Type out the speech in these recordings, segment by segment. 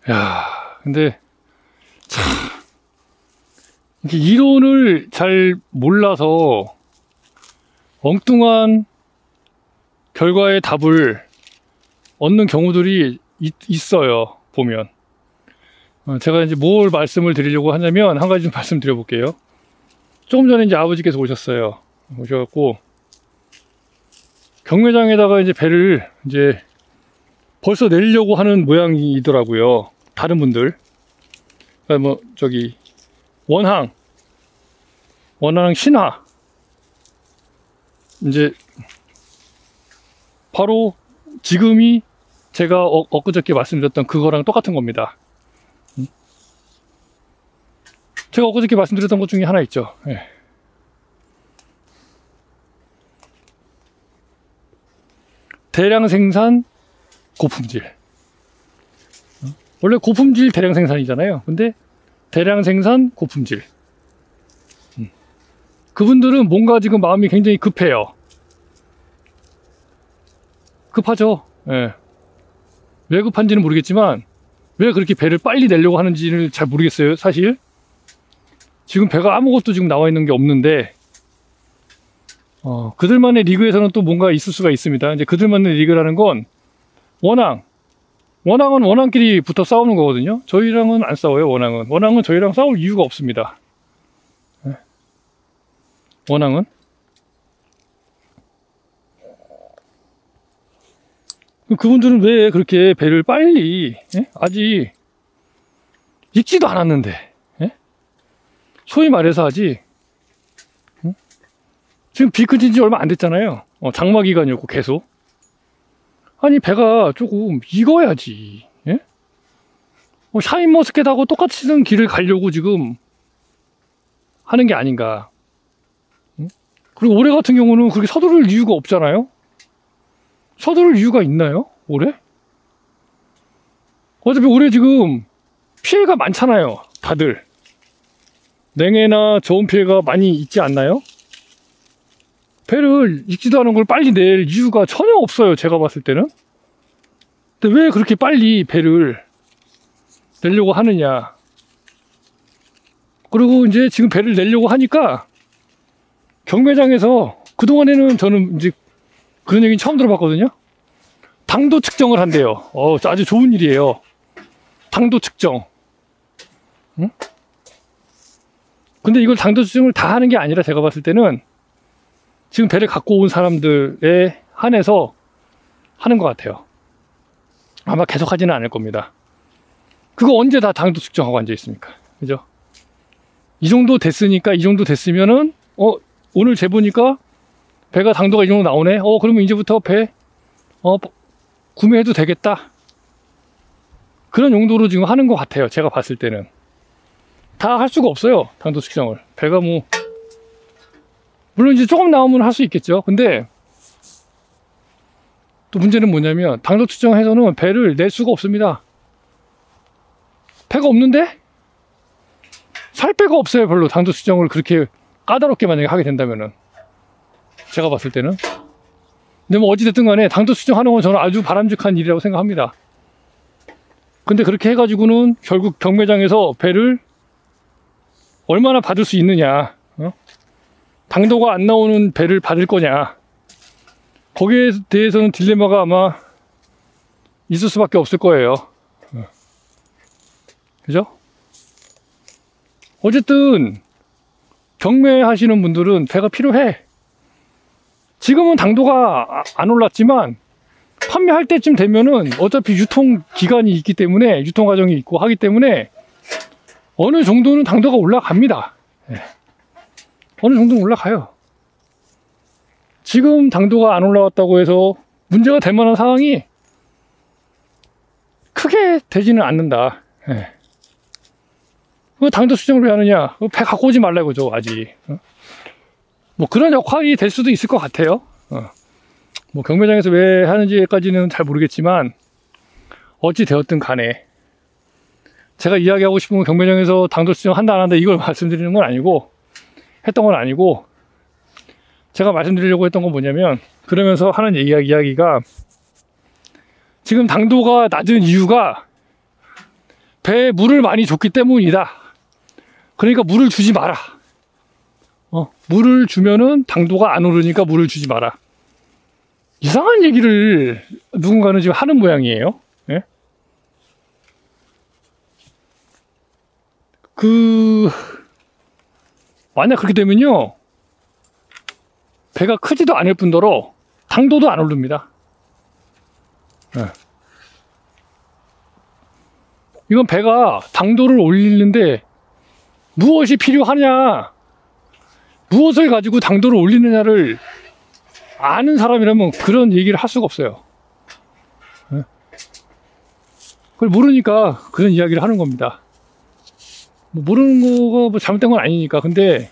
야, 근데 참 이렇게 이론을 잘 몰라서 엉뚱한 결과의 답을 얻는 경우들이 있어요. 보면 제가 이제 뭘 말씀을 드리려고 하냐면 한 가지 좀 말씀드려 볼게요. 조금 전에 이제 아버지께서 오셨어요. 오셔갖고 경매장에다가 이제 배를 이제 벌써 내리려고 하는 모양이더라고요. 다른 분들. 그러니까 뭐 저기 원항 신화 이제 바로 지금이 제가 엊그저께 말씀드렸던 그거랑 똑같은 겁니다. 제가 엊그저께 말씀드렸던 것 중에 하나 있죠. 네. 대량 생산 고품질. 원래 고품질 대량 생산이잖아요. 근데 대량 생산 고품질. 그분들은 뭔가 지금 마음이 굉장히 급해요. 급하죠. 예. 왜 급한지는 모르겠지만 왜 그렇게 배를 빨리 내려고 하는지를 잘 모르겠어요. 사실 지금 배가 아무것도 지금 나와 있는 게 없는데 그들만의 리그에서는 또 뭔가 있을 수가 있습니다. 이제 그들만의 리그라는 건 원항은 원항끼리 붙어 싸우는 거거든요. 저희랑은 안 싸워요. 원항은 저희랑 싸울 이유가 없습니다. 예. 원항은 그분들은 왜 그렇게 배를 빨리 아직 익지도 않았는데 소위 말해서 하지 지금 비 그친 지 얼마 안 됐잖아요. 장마 기간이었고 계속 아니 배가 조금 익어야지. 샤인머스켓하고 똑같은 길을 가려고 지금 하는 게 아닌가. 그리고 올해 같은 경우는 그렇게 서두를 이유가 없잖아요. 서두를 이유가 있나요? 올해? 어차피 올해 지금 피해가 많잖아요. 다들 냉해나 저온 피해가 많이 있지 않나요? 배를 익지도 않은 걸 빨리 낼 이유가 전혀 없어요. 제가 봤을 때는. 근데 왜 그렇게 빨리 배를 내려고 하느냐. 그리고 이제 지금 배를 내려고 하니까 경매장에서 그동안에는 저는 이제 그런 얘기는 처음 들어봤거든요. 당도 측정을 한대요. 아주 좋은 일이에요. 당도 측정. 응? 근데 이걸 당도 측정을 다 하는 게 아니라 제가 봤을 때는 지금 배를 갖고 온 사람들에 한해서 하는 것 같아요. 아마 계속 하지는 않을 겁니다. 그거 언제 다 당도 측정하고 앉아 있습니까? 그죠? 이 정도 됐으니까, 이 정도 됐으면은, 오늘 재보니까 배가 당도가 이 정도 나오네? 그러면 이제부터 배, 구매해도 되겠다. 그런 용도로 지금 하는 것 같아요. 제가 봤을 때는. 다 할 수가 없어요. 당도 측정을. 배가 뭐, 물론 이제 조금 나오면 할 수 있겠죠. 근데 또 문제는 뭐냐면 당도 측정해서는 배를 낼 수가 없습니다. 배가 없는데? 살 배가 없어요. 별로 당도 측정을 그렇게 까다롭게 만약에 하게 된다면은. 제가 봤을 때는. 근데 뭐 어찌됐든 간에 당도 측정하는 건 저는 아주 바람직한 일이라고 생각합니다. 근데 그렇게 해가지고는 결국 경매장에서 배를 얼마나 받을 수 있느냐. 당도가 안 나오는 배를 받을 거냐. 거기에 대해서는 딜레마가 아마 있을 수밖에 없을 거예요. 그죠? 어쨌든 경매하시는 분들은 배가 필요해. 지금은 당도가 안 올랐지만 판매할 때쯤 되면은 어차피 유통 기간이 있기 때문에, 유통 과정이 있고 하기 때문에 어느 정도는 당도가 올라갑니다. 어느 정도는 올라가요. 지금 당도가 안 올라왔다고 해서 문제가 될 만한 상황이 크게 되지는 않는다. 당도 수정을 왜 하느냐? 배 갖고 오지 말라 이거죠, 아직. 뭐 그런 역할이 될 수도 있을 것 같아요. 뭐 경매장에서 왜 하는지까지는 잘 모르겠지만 어찌 되었든 간에 제가 이야기하고 싶은 건 경매장에서 당도 수정 한다 안 한다 이걸 말씀드리는 건 아니고, 했던 건 아니고, 제가 말씀드리려고 했던 건 뭐냐면, 그러면서 하는 이야기가 지금 당도가 낮은 이유가 배에 물을 많이 줬기 때문이다. 그러니까 물을 주지 마라. 물을 주면은 당도가 안 오르니까 물을 주지 마라. 이상한 얘기를 누군가는 지금 하는 모양이에요. 예? 만약 그렇게 되면요, 배가 크지도 않을 뿐더러 당도도 안 오릅니다. 예. 이건 배가 당도를 올리는데 무엇이 필요하냐, 무엇을 가지고 당도를 올리느냐를 아는 사람이라면 그런 얘기를 할 수가 없어요. 예. 그걸 모르니까 그런 이야기를 하는 겁니다. 뭐 모르는 거가 뭐 잘못된 건 아니니까. 근데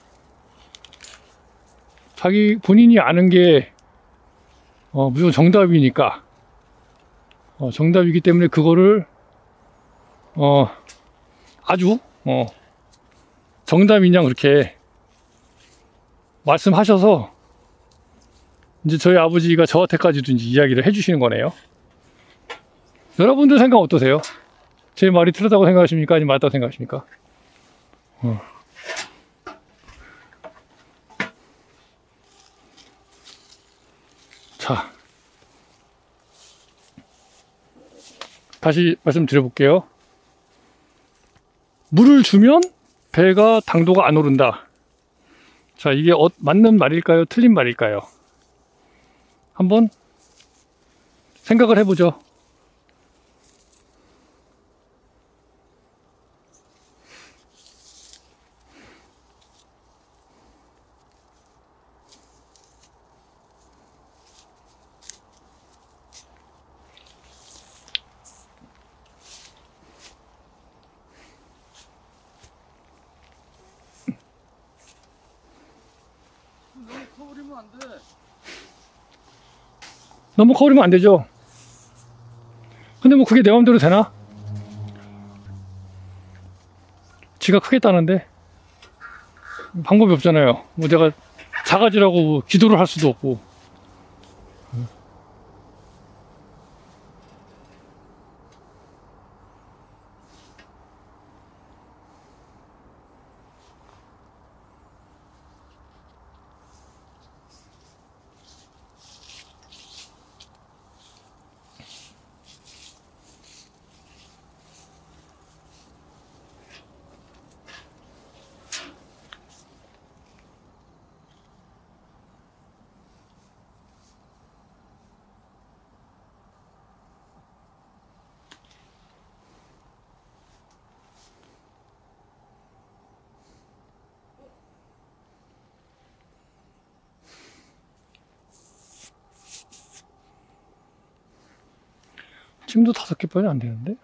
본인이 아는 게 무조건 정답이니까, 정답이기 때문에 그거를 아주 정답이냐 그렇게 말씀하셔서 이제 저희 아버지가 저한테까지도 이제 이야기를 해주시는 거네요. 여러분들 생각 어떠세요? 제 말이 틀렸다고 생각하십니까? 아니면 맞다고 생각하십니까? 자, 다시 말씀드려볼게요. 물을 주면 배가 당도가 안 오른다. 자, 이게 맞는 말일까요? 틀린 말일까요? 한번 생각을 해보죠. 커버리면 안 돼. 너무 커버리면 안 되죠. 근데 뭐 그게 내 맘대로 되나? 지가 크겠다는데 방법이 없잖아요. 뭐 내가 작아지라고 기도를 할 수도 없고. 지금도 5개밖에 안 되는데?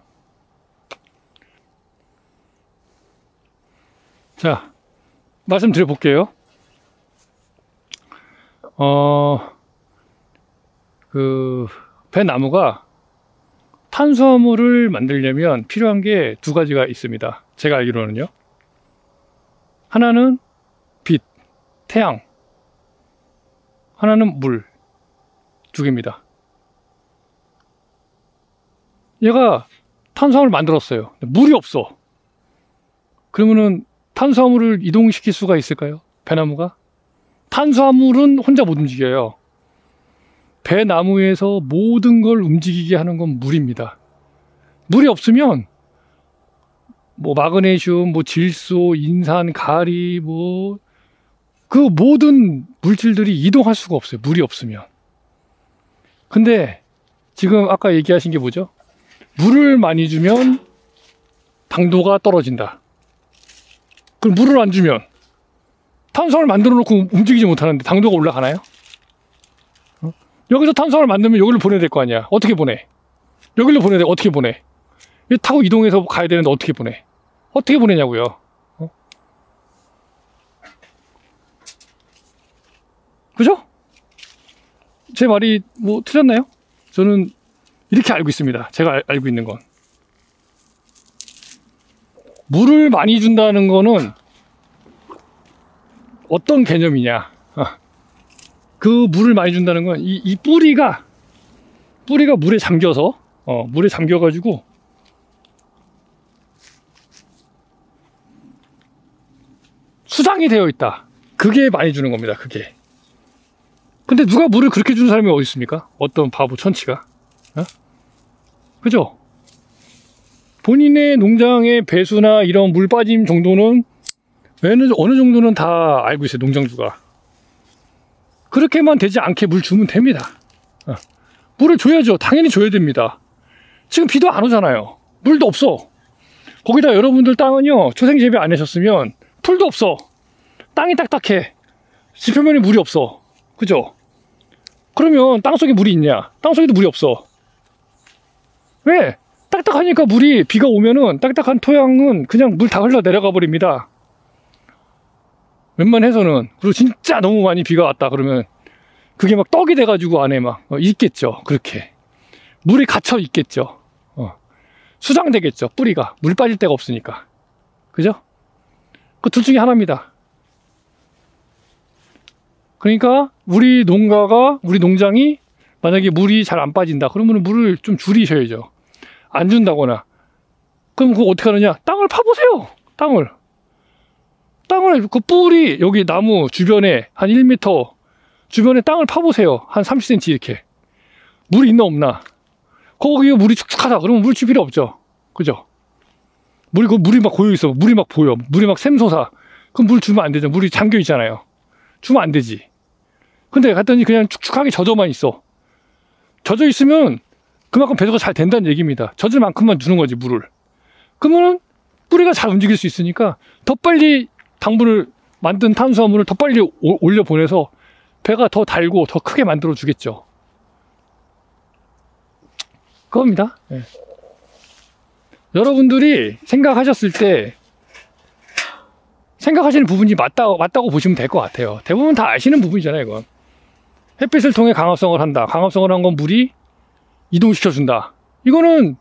자, 말씀드려 볼게요. 배나무가 탄수화물을 만들려면 필요한 게 2가지가 있습니다. 제가 알기로는요. 하나는 빛, 태양. 하나는 물. 2개입니다. 얘가 탄수화물을 만들었어요. 물이 없어. 그러면은 탄수화물을 이동시킬 수가 있을까요? 배나무가? 탄수화물은 혼자 못 움직여요. 배나무에서 모든 걸 움직이게 하는 건 물입니다. 물이 없으면 뭐 마그네슘, 뭐 질소, 인산, 가리, 뭐 그 모든 물질들이 이동할 수가 없어요. 물이 없으면. 근데 지금 아까 얘기하신 게 뭐죠? 물을 많이 주면 당도가 떨어진다. 그럼 물을 안 주면 탄수화물 만들어 놓고 움직이지 못하는데 당도가 올라가나요? 여기서 탄수화물 만들면 여기로 보내야 될 거 아니야. 어떻게 보내? 여기로 보내야 돼. 어떻게 보내? 타고 이동해서 가야 되는데 어떻게 보내? 어떻게 보내냐고요. 그죠? 제 말이 뭐 틀렸나요? 저는 이렇게 알고 있습니다. 제가 알고 있는 건. 물을 많이 준다는 거는 어떤 개념이냐. 그 물을 많이 준다는 건 이 뿌리가 물에 잠겨서 물에 잠겨가지고 수당이 되어 있다. 그게 많이 주는 겁니다. 그게. 근데 누가 물을 그렇게 주는 사람이 어디 있습니까? 어떤 바보 천치가. 어? 그죠? 본인의 농장의 배수나 이런 물 빠짐 정도는 어느 정도는 다 알고 있어요. 농장주가. 그렇게만 되지 않게 물 주면 됩니다. 어. 물을 줘야죠. 당연히 줘야 됩니다. 지금 비도 안 오잖아요. 물도 없어. 거기다 여러분들 땅은요, 초생재배 안 하셨으면 풀도 없어. 땅이 딱딱해. 지표면에 물이 없어. 그죠? 그러면 땅속에 물이 있냐? 땅속에도 물이 없어. 왜? 딱딱하니까 물이, 비가 오면은 딱딱한 토양은 그냥 물 다 흘러 내려가 버립니다. 웬만해서는. 그리고 진짜 너무 많이 비가 왔다 그러면 그게 막 떡이 돼가지고 안에 막 있겠죠. 그렇게. 물이 갇혀 있겠죠. 수장되겠죠. 뿌리가. 물 빠질 데가 없으니까. 그죠? 그 둘 중에 하나입니다. 그러니까 우리 농장이 만약에 물이 잘 안 빠진다. 그러면 물을 좀 줄이셔야죠. 안 준다거나. 그럼 그거 어떻게 하느냐? 땅을 파보세요. 땅을 그 뿌리 여기 나무 주변에 한 1m 주변에 땅을 파보세요. 한 30cm 이렇게. 물이 있나 없나. 거기에 물이 축축하다. 그러면 물 줄 필요 없죠. 그죠? 물이 막 고여있어. 물이 막 보여. 물이 막 샘솟아. 그럼 물 주면 안 되죠. 물이 잠겨 있잖아요. 주면 안 되지. 근데 갔더니 그냥 축축하게 젖어만 있어. 젖어 있으면 그만큼 배수가 잘 된다는 얘기입니다. 젖을 만큼만 주는 거지, 물을. 그러면은 뿌리가 잘 움직일 수 있으니까 더 빨리 당분을 만든 탄수화물을 더 빨리 올려 보내서 배가 더 달고 더 크게 만들어 주겠죠. 그겁니다. 네. 여러분들이 생각하셨을 때 생각하시는 부분이 맞다고 보시면 될 것 같아요. 대부분 다 아시는 부분이잖아요, 이건. 햇빛을 통해 강합성을 한다. 강합성을 한 건 물이 이동시켜준다. 이거는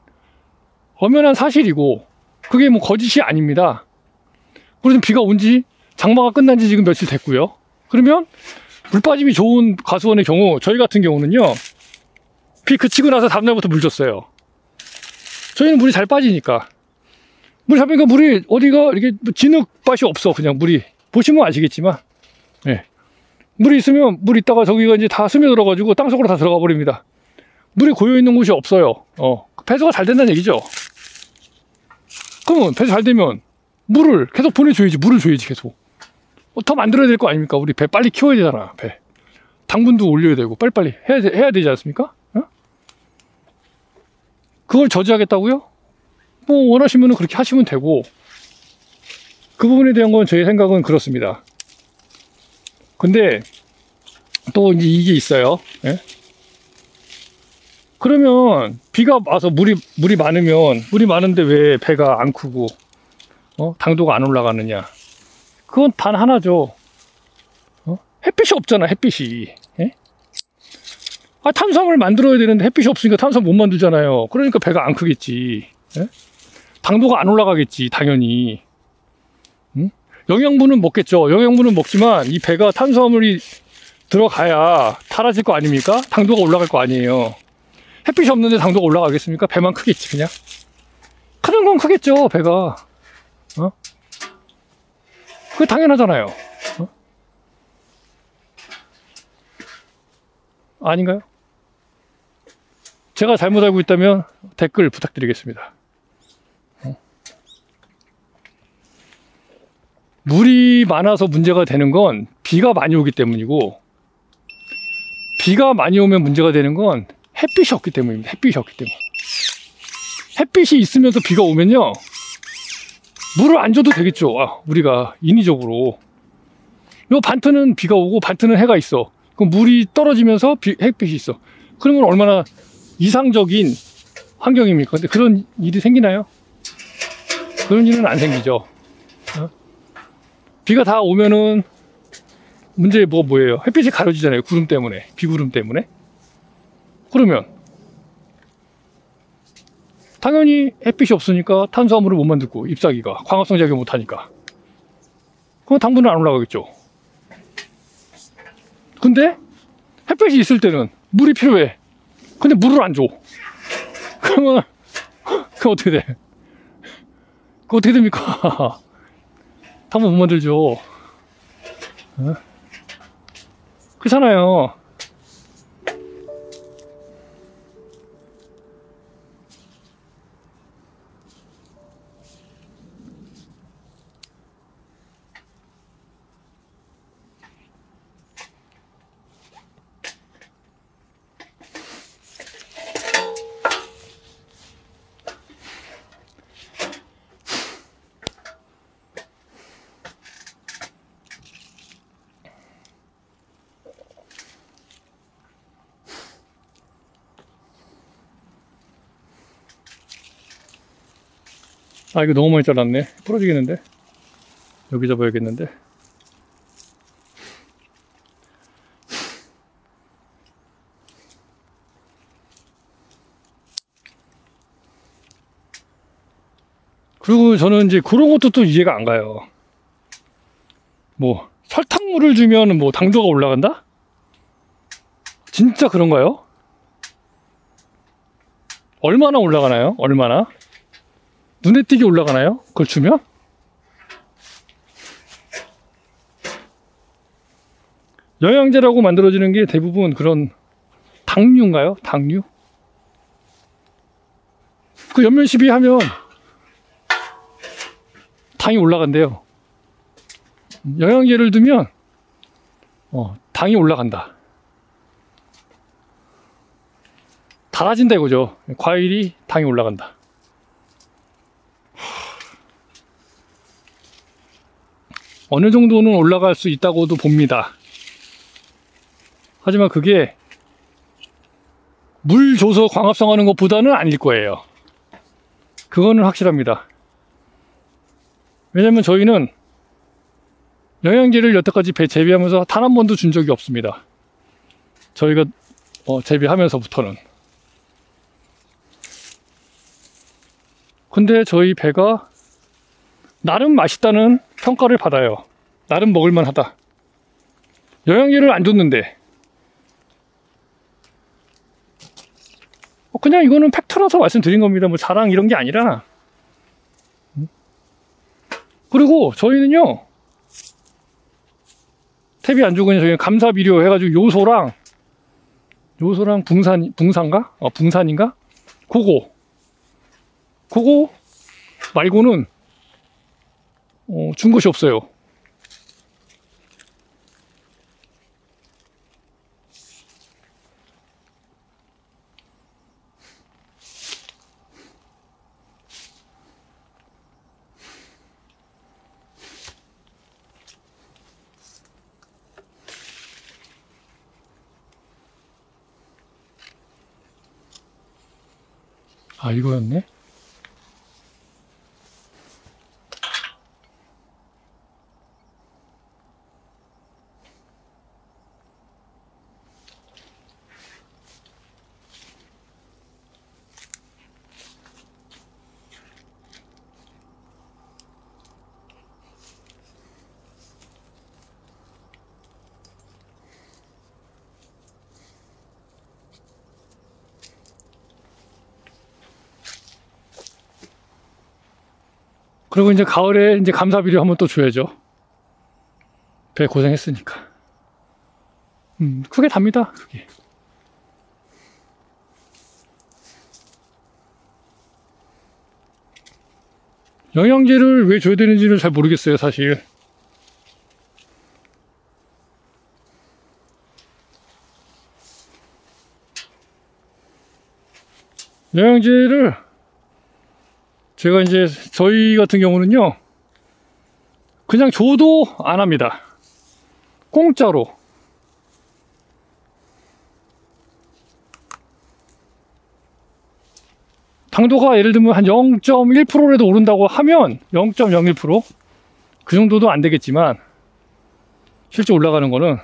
엄연한 사실이고 그게 뭐 거짓이 아닙니다. 그래서 비가 온 지 장마가 끝난 지 지금 며칠 됐고요. 그러면 물 빠짐이 좋은 과수원의 경우 저희 같은 경우는요. 비 그치고 나서 다음날부터 물 줬어요. 저희는 물이 잘 빠지니까. 물이 잘 빠지니까 물이 어디가 이렇게 진흙밭이 없어. 그냥 물이. 보시면 아시겠지만. 네. 물이 있으면 물 있다가 저기가 이제 다 스며들어가지고 땅속으로 다 들어가 버립니다. 물이 고여있는 곳이 없어요. 배수가 잘 된다는 얘기죠. 그러면 배수 잘 되면 물을 계속 보내줘야지. 물을 줘야지 계속. 더 만들어야 될 거 아닙니까? 우리 배 빨리 키워야 되잖아. 배. 당분도 올려야 되고 빨리빨리 해야 되지 않습니까? 그걸 저지하겠다고요? 뭐 원하시면 그렇게 하시면 되고 그 부분에 대한 건 저의 생각은 그렇습니다. 근데 또 이게 있어요. 예? 그러면 비가 와서 물이 많은데 왜 배가 안 크고 당도가 안 올라가느냐? 그건 단 하나죠. 햇빛이 없잖아. 햇빛이. 예? 탄수화물 만들어야 되는데 햇빛이 없으니까 탄수화물 못 만들잖아요. 그러니까 배가 안 크겠지. 예? 당도가 안 올라가겠지. 당연히. 응? 영양분은 먹겠죠. 영양분은 먹지만 이 배가 탄수화물이 들어가야 달아질 거 아닙니까? 당도가 올라갈 거 아니에요. 햇빛이 없는데 당도가 올라가겠습니까? 배만 크겠지 그냥. 크는 건 크겠죠. 배가. 그게 당연하잖아요. 아닌가요? 제가 잘못 알고 있다면 댓글 부탁드리겠습니다. 물이 많아서 문제가 되는 건 비가 많이 오기 때문이고 비가 많이 오면 문제가 되는 건 햇빛이 없기 때문입니다. 햇빛이 없기 때문에. 햇빛이 있으면서 비가 오면요. 물을 안 줘도 되겠죠. 우리가 인위적으로. 요 반트는 비가 오고 반트는 해가 있어. 그럼 물이 떨어지면서 햇빛이 있어. 그러면 얼마나 이상적인 환경입니까? 근데 그런 일이 생기나요? 그런 일은 안 생기죠. 비가 다 오면은 문제 뭐예요? 햇빛이 가려지잖아요. 구름 때문에. 비구름 때문에. 그러면 당연히 햇빛이 없으니까 탄수화물을 못 만들고 잎사귀가 광합성 작용 못 하니까. 그럼 당분은 안 올라가겠죠. 근데 햇빛이 있을 때는 물이 필요해. 근데 물을 안 줘. 그러면 그거 어떻게 돼? 그거 어떻게 됩니까? 당분 못 만들죠. 어? 그렇잖아요. 아, 이거 너무 많이 잘랐네. 부러지겠는데? 여기 잡아야겠는데? 그리고 저는 이제 그런 것도 또 이해가 안 가요. 뭐, 설탕물을 주면 뭐 당도가 올라간다? 진짜 그런가요? 얼마나 올라가나요? 얼마나? 눈에 띄게 올라가나요? 그걸 주면? 영양제라고 만들어지는 게 대부분 그런 당류인가요? 당류? 그 연면시비 하면 당이 올라간대요. 영양제를 두면 당이 올라간다. 달아진다 이거죠. 과일이 당이 올라간다. 어느 정도는 올라갈 수 있다고도 봅니다. 하지만 그게 물 줘서 광합성하는 것보다는 아닐 거예요. 그거는 확실합니다. 왜냐면 저희는 영양제를 여태까지 재배하면서 단 한 번도 준 적이 없습니다. 저희가 재배하면서부터는. 근데 저희 배가 나름 맛있다는 평가를 받아요. 나름 먹을만 하다. 영양제를 안 줬는데 그냥 이거는 팩트라서 말씀드린 겁니다. 뭐 자랑 이런 게 아니라. 그리고 저희는요 탭이 안 주고 그냥 저희는 감사비료 해가지고 요소랑 붕산인가? 그거 말고는 준 것이 없어요. 아, 이거였네? 그리고 이제 가을에 이제 감사비료 한번 또 줘야죠. 배 고생했으니까. 크게 답니다, 그게. 영양제를 왜 줘야 되는지는 잘 모르겠어요, 사실. 영양제를 제가 이제 저희 같은 경우는요 그냥 줘도 안 합니다. 공짜로. 당도가 예를 들면 한 0.1%라도 오른다고 하면 0.01%? 그 정도도 안 되겠지만 실제 올라가는 거는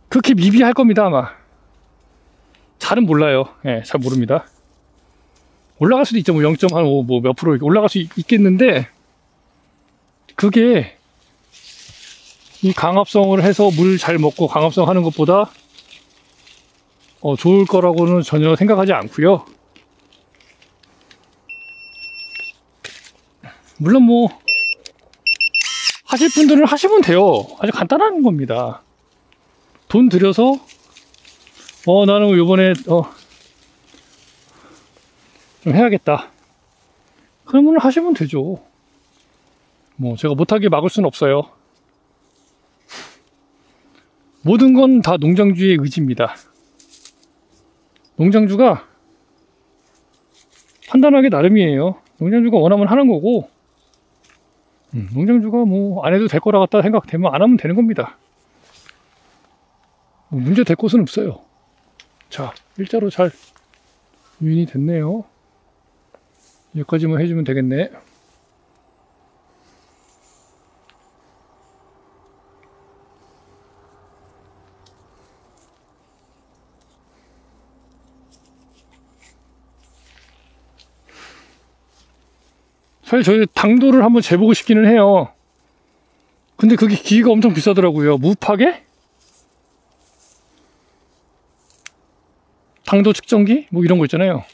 그렇게 미비할 겁니다. 아마 잘은 몰라요. 예, 잘 모릅니다. 올라갈 수도 있죠. 뭐 0.5 뭐 몇 프로 올라갈 수 있겠는데 그게 이 강합성을 해서 물 잘 먹고 강합성 하는 것보다 좋을 거라고는 전혀 생각하지 않고요. 물론 뭐 하실 분들은 하시면 돼요. 아주 간단한 겁니다. 돈 들여서 나는 요번에 좀 해야겠다. 그러면 하시면 되죠. 뭐 제가 못하게 막을 수는 없어요. 모든 건 다 농장주의 의지입니다. 농장주가 판단하기 나름이에요. 농장주가 원하면 하는 거고, 농장주가 뭐 안 해도 될 거라 갖다 생각되면 안 하면 되는 겁니다. 뭐 문제 될 곳은 없어요. 자, 일자로 잘 유인이 됐네요. 여기까지만 해주면 되겠네. 사실 저희 당도를 한번 재보고 싶기는 해요. 근데 그게 기기가 엄청 비싸더라고요. 무파괴? 당도 측정기? 뭐 이런 거 있잖아요.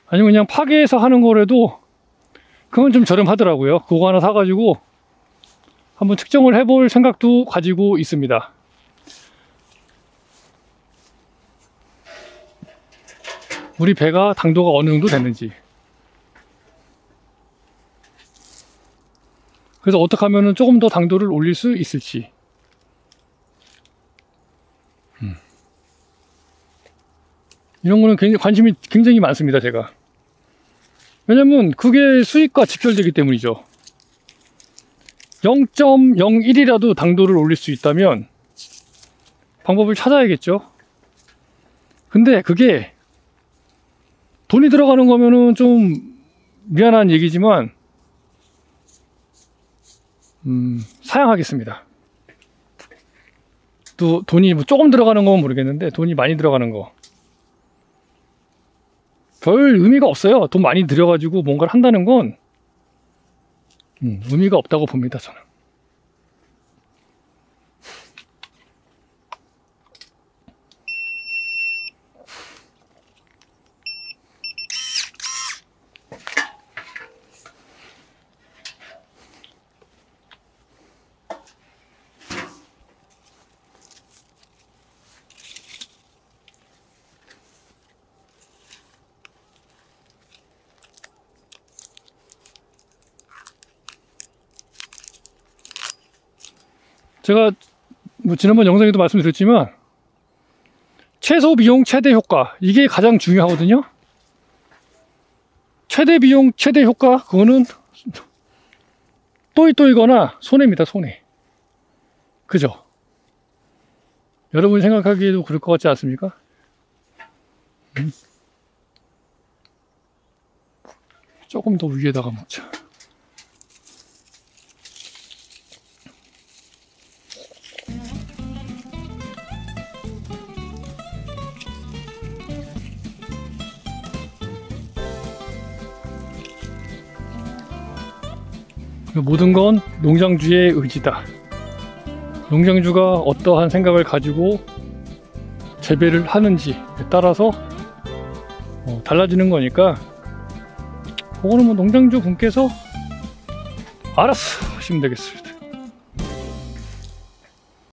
아니면 그냥 파괴해서 하는 거라도 그건 좀 저렴하더라고요. 그거 하나 사가지고 한번 측정을 해볼 생각도 가지고 있습니다. 우리 배가 당도가 어느 정도 됐는지, 그래서 어떻게 하면 조금 더 당도를 올릴 수 있을지. 이런 거는 굉장히 관심이 굉장히 많습니다, 제가. 왜냐면 그게 수익과 직결되기 때문이죠. 0.01이라도 당도를 올릴 수 있다면 방법을 찾아야겠죠. 근데 그게 돈이 들어가는 거면은 좀 미안한 얘기지만 사양하겠습니다. 또 돈이 뭐 조금 들어가는 건 모르겠는데 돈이 많이 들어가는 거 별 의미가 없어요. 돈 많이 들여가지고 뭔가를 한다는 건 의미가 없다고 봅니다, 저는. 제가 뭐 지난번 영상에도 말씀드렸지만 최소 비용 최대 효과, 이게 가장 중요하거든요. 최대 비용 최대 효과, 그거는 또이또이거나 손해입니다, 손해. 그죠? 여러분이 생각하기에도 그럴 것 같지 않습니까? 조금 더 위에다가 먹자. 모든 건 농장주의 의지다. 농장주가 어떠한 생각을 가지고 재배를 하는지에 따라서 달라지는 거니까, 그거는 뭐 농장주 분께서 알았어 하시면 되겠습니다.